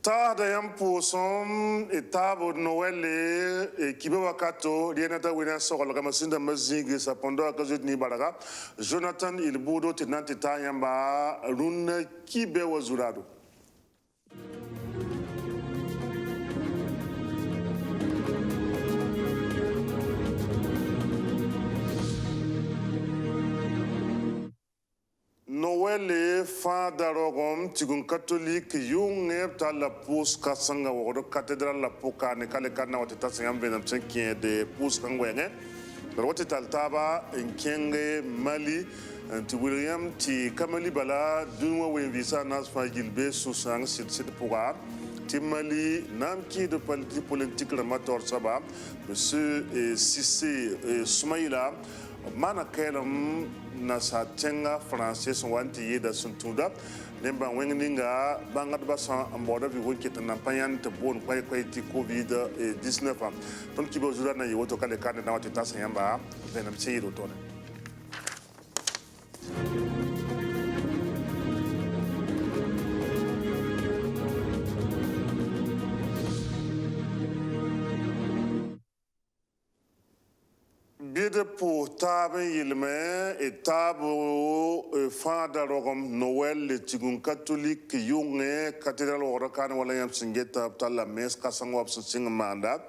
Tarda yampo som etabo Noël et kibe wakato lienata wina sokol kama sinda mazigi sa pondo akazut ni baraga Jonathan Ilbudo tenante tayamba run kibe wazurado. Noël fa darogom tigun catholique yung ta la pous kasanga wodo cathédrale la poka ne kale kana watata sangam benam tsenkie de pous kangwenge darwati taltaba enkenge Mali anti William ti kamali bala dunwa we visa nas fa gilbe susang sit pouga ti Mali namki de politique ramator saba monsieur Sissé Soumaïla mana kelam na sa tenga français son wanti yeda suntuda nemba wenginga bangat basan amboda vi wonki tan payan te bon kwai ti covid 19 ton kibo zura na yoto kale kan na wati tasa yamba venam seyiro tone Bide pour tabe yilme et tabo fada rogom Noël le tigun catholique yunge cathédrale orakan wala yam singeta tala mes kasangwap sing manda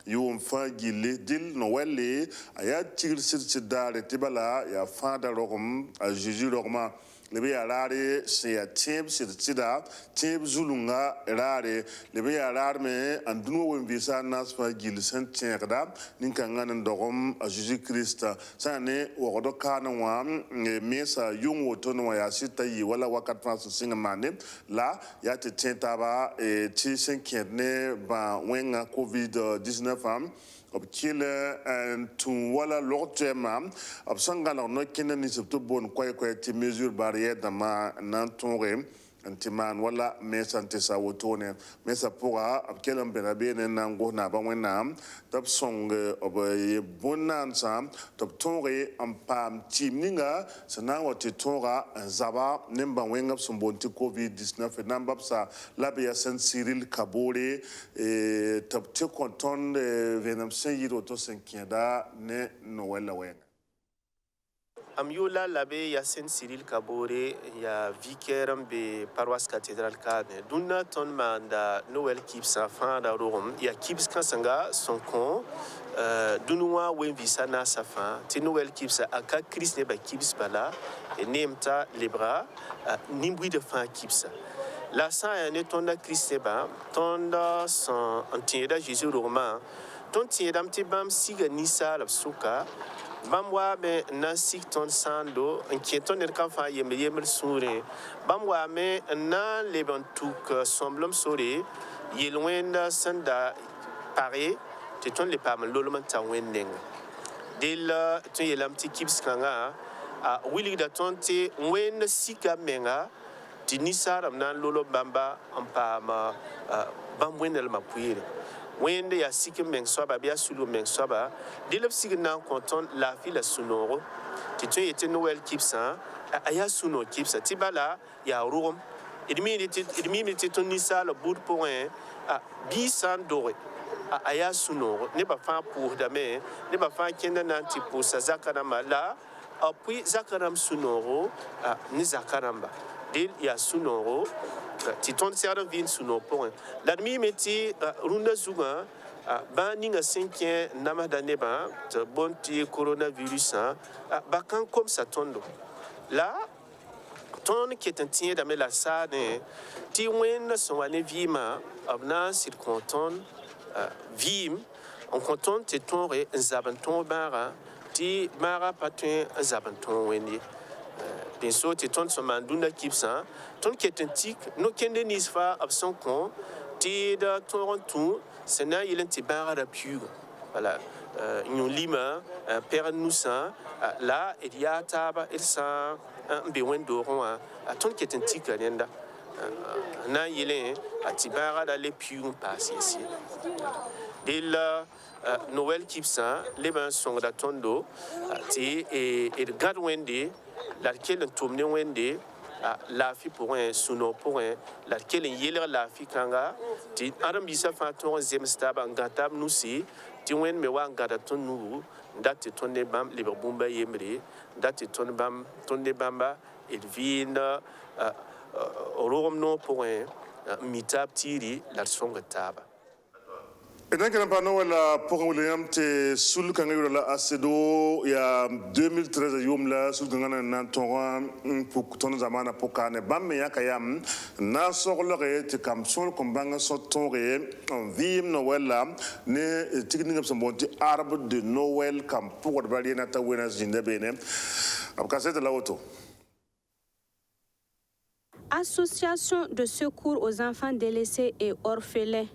yum fa gile dil Noël le aya tigil sidare tibala ya fada rogom a Jésus rogma lebe ya rare se ya tib sida tib zulunga rare lebe ya rare me andunu wen visa nas fa gil sentierda ninka ngana ndogom a Jésus Christ sane wodo kana wa mesa yung woto no ya sita yi wala wakat France singa mane la ya te tentaba ti senkerne ba wenga covid 19 ob kile en tun wala lortema ob sangala no kenen ni subto bon kwai ti mesure barrière dama nan tonre antiman wala mesa ntesa wotone mesa poa ob kelam benabe nan go na ba wena tab song ob bonan sam tab tonre am pam timninga sana wati tonga zaba nemba wenga sombonti covid 19 nambab sa labia Saint Cyril Kabore tab te konton venam seyiro to senkiada ne Noël wenga Amiola l'abbé Yassine Cyril Kabore ya vicaire be paroisse cathédrale kane duna ton manda Noël kips enfant da Rome ya kips kansanga son con dunwa wen visa na safa ti Noël kips aka Christ ne ba kips bala et nemta lebra nimbui de fin kips la sa ne tonda Christ ne ba tonda son antieda Jésus romain ton tiedam ti bam siga nisa la suka Bamwa me na sikton sando inquieton el kafa yemel soure bamwa me na lebantuk semblum sore yelwenda sanda pare te ton le pam lolman ta wendeng del to yelam ti kips kanga a wili da tonte wen sika menga ti nisaram nan lolo bamba ampama bamwenel mapuire Wende ya sike meng soba bia sulu meng soba dilep sike nan konton la fi la sunoro ti tu yete Noël kipsa aya suno kipsa ti bala ya rom idmi ti ton nisa le bout point bi san dore aya sunoro ne ba fa pour dame ne ba fa kenda nan ti pour sa zakarama la puis zakaram sunoro ni zakaramba dil ya sunoro ti ton serre vin suno point l'admi meti runda zuga ba ninga cinquième namadane ba bon ti coronavirus ba kan comme ça tondo là ton qui est un tien dans la salle ti wen son ane vima abna circonton vim on content ti ton re zabanton bara ti mara patun zabanton wendi bien sûr ti ton son mandunda kipsa ton qui est un tic no kende nisfa abson kon ti da ton tout sena il ti bara da piu voilà ñu lima père nousa là il y a taba il sa be wendo ron ton qui est un tic lenda na yele ti bara da le piu passe ici il Noël kipsa les ben sont da tondo ti et gadwende laquelle tourne wende laafi pʋgẽ sũ-noog pʋgẽ la d kell n yelg laafi kãnga tɩ ãdem-biisã fãa tõog n zems taaba n gã tab nusi tɩ wẽnd me wa n gãda tõnd nugu n dat tɩ tõnd ne bãmb lebg bũmba yembre n dat tɩ tõnd ne bãmba d vɩɩnd rogem noog pʋgẽ n mi taab tiiri la d sõngd taaba. Idan kana pa no wala pour William te sul kanga yola asedo ya 2013 yom la sul kanga na tonga pour ton zamana pokane bamme ya kayam na soxlore te kam sol kombanga sotore en vim no wala ne tikni ngam sombonti arbre de Noël kam pour bali na ta wena jinde bene abkase de la auto. Association de secours aux enfants délaissés et orphelins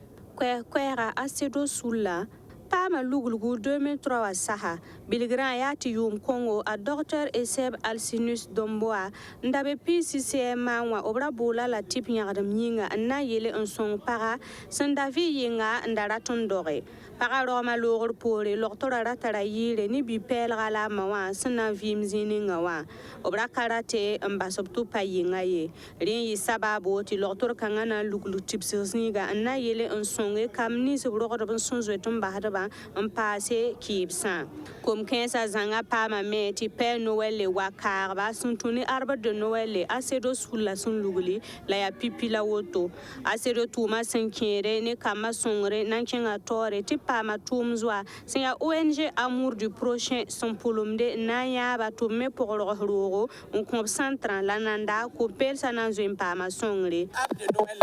kwera asedo sulla pama luglugu 2003 wa saha bilgran yati yum Congo a Dr Eseb Alcinus Domboa ndabe PCC manwa obra bola la tip nyagdam yinga na yele un son para sandavi yinga ndara tondore para roma logor pore loktora ratara yire ni bi pelga la mawa sana vim zininga wa obra karate ambasoptu pa yinga ye rin yi sababu ti loktor kangana luglu tipsirniga na yele un son e kamni se rogor ban sonzo tumba hadaba en passé kibsa comme 15 zanga pama meti père Noël le wakarba suntuni arbre de Noël le asedo sulla sun luguli la ya pipi la woto asedo tuma sankere ne kama songre nankenga tore ti pama tumzwa c'est ya ONG Amour du prochain son polomde nanya ba to me pour le rogo on concentre la nanda ko persa nan zo pama songre arbre de Noël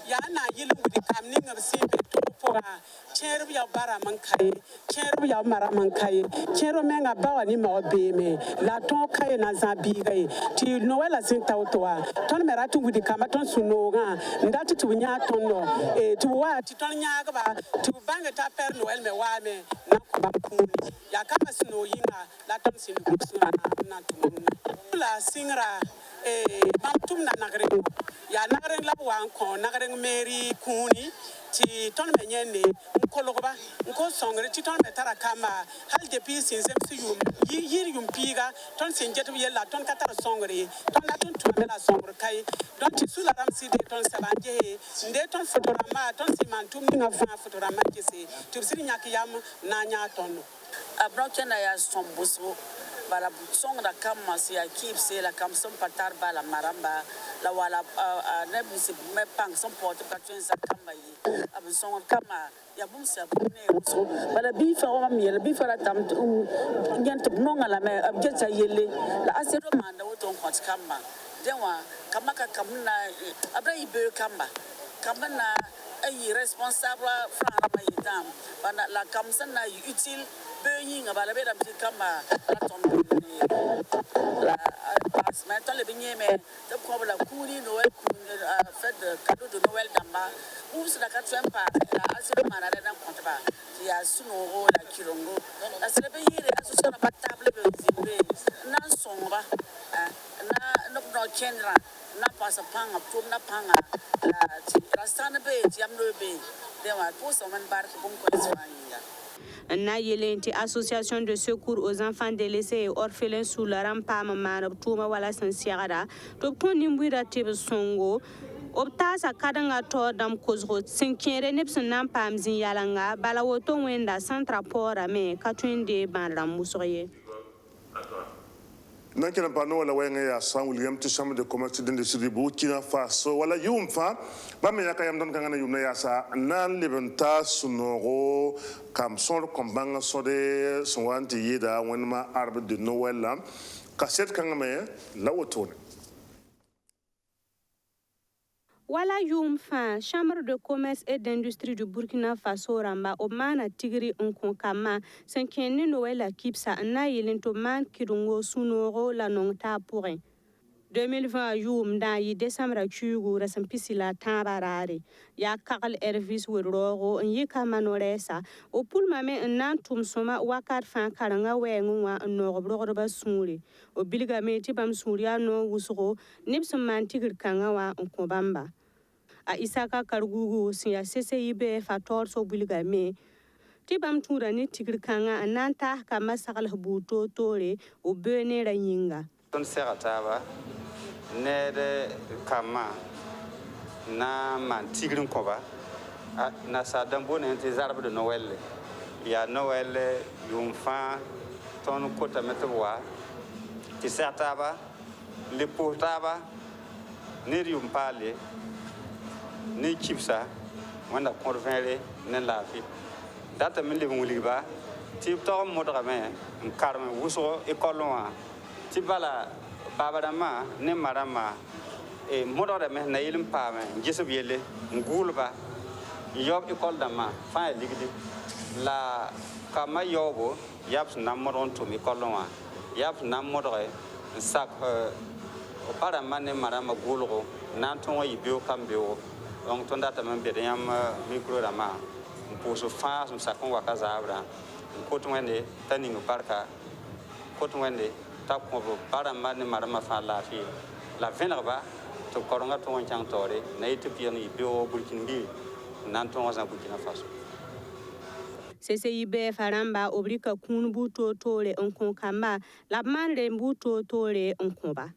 ya na yilu di kamni ngam sibe to pora cherbu ya bara man kai cherbu ya mara man kai chero menga bawa ni mo beme la ton kai na zambi gai ti Noël a sin tawtoa ton mera tu di kama ton sunoga ndati tu nya ton no e tu wa ti ton nya ga ba tu banga ta père Noël me wa me na ko ba ku ya kama suno yinga la ton sin na tu la singra mam tum na nagre ya nagre la wan ko nagre meri kuni ti ton me nyene ko loba ko songre ti ton me tara kama hal depuis sin sem si yum yir yum piga ton sin jetu yella ton katara songre ton na ton tu la songre kai don ti sula ram si de ton sabanje nde ton fotorama ton si man tum nga fa fotorama kese tu siri nyak yam na nya ton abroken ya sombuso bala song da kama si ya kipse la kam som patar bala maramba la wala ne bisi me pang som porte ka twenza kama yi ab song kama ya bum sa ne so bala bi fa o miel bi fa la tam nyant nonga la me ab jetsa yele la asero manda woton kwat kama denwa kama ka kamna abra ibe kama na ay responsable fra ma yitam bana la kamsa na utile being about a bit of kama la passe maintenant le beignet mais le problème la couli Noël fête de cadeau de Noël d'amba ou c'est la 4e pas la assez de malade dans compte pas il y a sunoro la kilongo la c'est le pays les associations pas table de zimbe nan somba na no kendra na passe panga pour na panga la sana be tiamno be de wa pour so man bar bon ko isfanya na yelenti association de secours aux enfants délaissés et orphelins sous la rampama manab tuma wala san siagada to ton nimbuira tebe songo opta sa kadanga to dam kozro sinkere nepsen nam pam zin yalanga bala woto wenda centra pora me katwende banram musoye nan kena pa no wala wenga ya San William to chambre de commerce d'industrie Burkina Faso wala yumfa ba me yakayam don kangana yumna ya sa nan lebenta sunoro kam son kombanga sode sonwanti yeda wenma arbre de Noël la kaset kangame la wotone wala yumfa chambre de commerce et d'industrie du Burkina Faso ramba o mana tigri on kama senkeni Noël la kipsa na yelento man kirungo sunoro la nongta pourrin 2020 yum da yi décembre chugu rasam pisila tambarare ya kakal ervis worogo yi kamanoresa o pulma me nan tum soma wakar fan karanga wenwa no brogro basuri o bilga me tibam suria no wusgo nipsum man tigir kanga wa on bamba a isaka kargugu siya CCIB fator so bilga me tibam tura ni tigir kanga ananta kama sakal buto tore o bene ra yinga ton serataba ned kama na man tigrin koba na sa dambo ne te zarbe de Noël ya Noël yum fa ton kota metwa ti sataba le portaba ne yum pale ne chipsa wanda konvere ne lafi data min le muliba ti to modra me karme wuso e kolonwa ti bala babadama ne marama e modra me na yilim pame jesub yele ngulba yob école dama fa ligdi la kama yobo yaps namoron to mi kolonwa yaps namodre sak o para mane marama gulgo nan ton yi bio kambio donc ton data man be yam micro dama pour se faire son sakon wa kazabra ko to wende tani no parka ko to wende ta ko para mane marama fa la fi la venerba to koronga to chang tore na ethiopia ni bio burkinbi Burkina Faso. CCIB faramba obrika kunbu totole onkokamba la mande mbuto tole onkoba.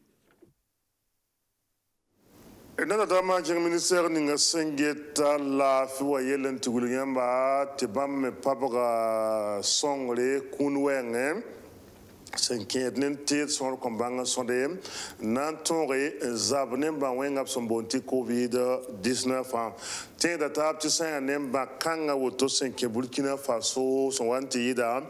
Nana dama jeng ministère ninga sengeta la fiwa yelen tigulyamba tibam papaga songre kunwenge senket nen tet son kombanga sonde nan tonre zabne ba wenga sombonti covid 19 ten da tap ti sen nem ba kanga woto senke Burkina Faso son wanti ida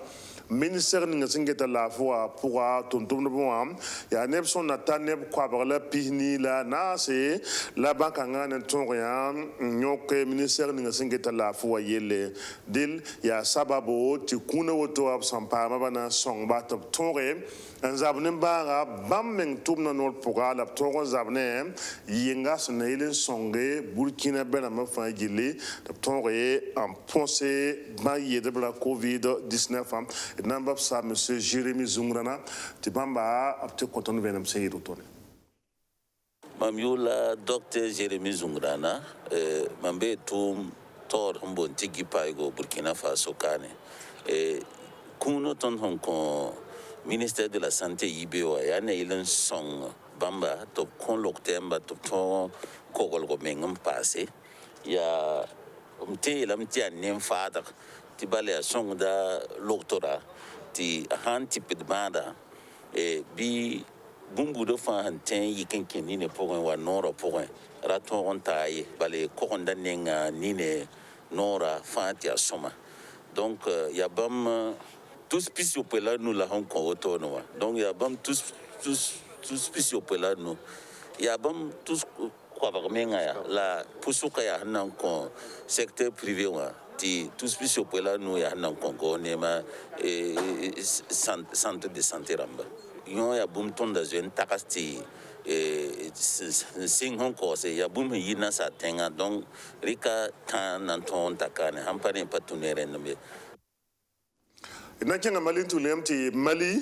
ministère ninga sengeta la fois pour tontom no bon ya neb son nata neb kwa bagla pihni la na se la banka ngana tonre ya nyoke ministère ninga sengeta la fois yele dil ya sababo ti kuna woto ab sampa mabana song ba top tonre en zabne ba bam meng tumna nol pour la tonre zabne yinga sonele songe Burkina bena ma fa gile top tonre en pensée ba yede la covid 19 namba sa monsieur Jérémy Zungrana tibamba apte koton venam seyiro tone mamyula docteur Jérémy Zungrana mambe tum tor mbon tigi paigo Burkina Faso kane kuno ton Hong Kong ministère de la santé IBO yana ilen song bamba top kon loktemba top ton kogol go mengam passé ya mte lamti anem fada tibale song da doctora ti han tipid banda bi bumbu do fa hanten yiken ni ne pogon wa noro pogon raton on taye bale kokonda nenga ni ne nora fa ti asoma donc ya bam tous pisio pela nous la Hong Kong autonomo donc ya bam tous pisio pela nous ya bam tous kwa ba menga ya la pusuka ya nan ko secteur privé wa ti tous pisio pela nous ya nan Congo ne ma centre de santé ramba yon ya bum tonda zen takasti sing Hong Kong se ya bum yina sa tenga donc rika tan nan ton takane hampane patunere nombe Nakenga Mali tulemti Mali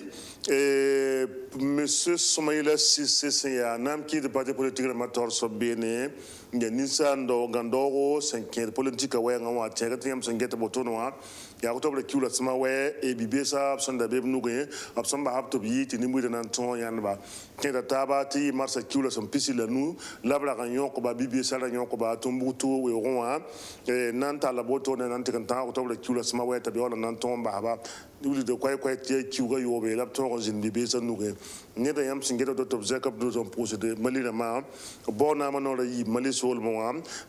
monsieur Soumaïla Cissé ya nam ki de parti politique amateur so bene nisa ndo gandoro senke politique wa ngwa tega tiam sengeta botono ya octobre kiula sama we e bibesa sonda be nuge absamba hapto bi ti nimu de nan ton yanba kenda taba ti marsa kiula som pisila nu labra ganyo ko ba bibesa la nyon ko ba tumbutu we ronwa nan ta la boto nan tikanta octobre kiula sama we tabi wala nan ton ba ba duli de kwai ti kiuga yobe lab ton zin bibesa nuge ne da yam singeta do top zakap do son procédé Mali na ma bona ma no la yi Mali sol mo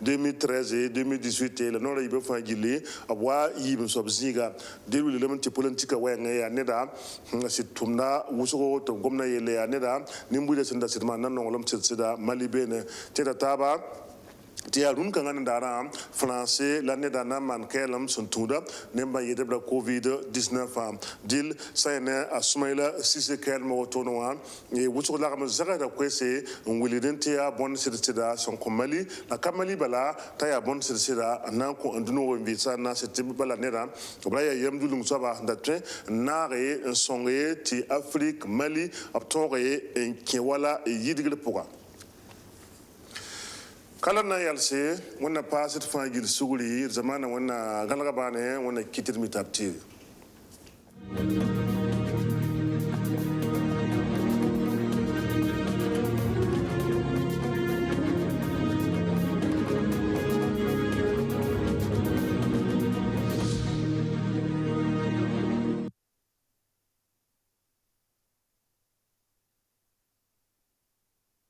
2013 et 2018 la no la yi be fa gile abwa yi be so ziga delu le manti politika wenga ya neda situmna wuso to gomna yele ya neda nimbude senda sitma nan no lom sida Mali bene teta taba ti arun kan ngana dara français la neda na man kelam suntuda nemba yede bla covid 19 dil sayna Soumaïla Cissé kel mo tonoa e wuso la kam zaga da kwese ngulidente ya bon sida son ko Mali la kamali bala ta ya bon sida nan ko anduno visa na sete bala neda bla ya yam dulum saba ndatre nare songe ti Afrique Mali aptore en kewala yidigle poka kala na yalse wana pasit fangil suguli zamana wana galga bane wana kitir mitapti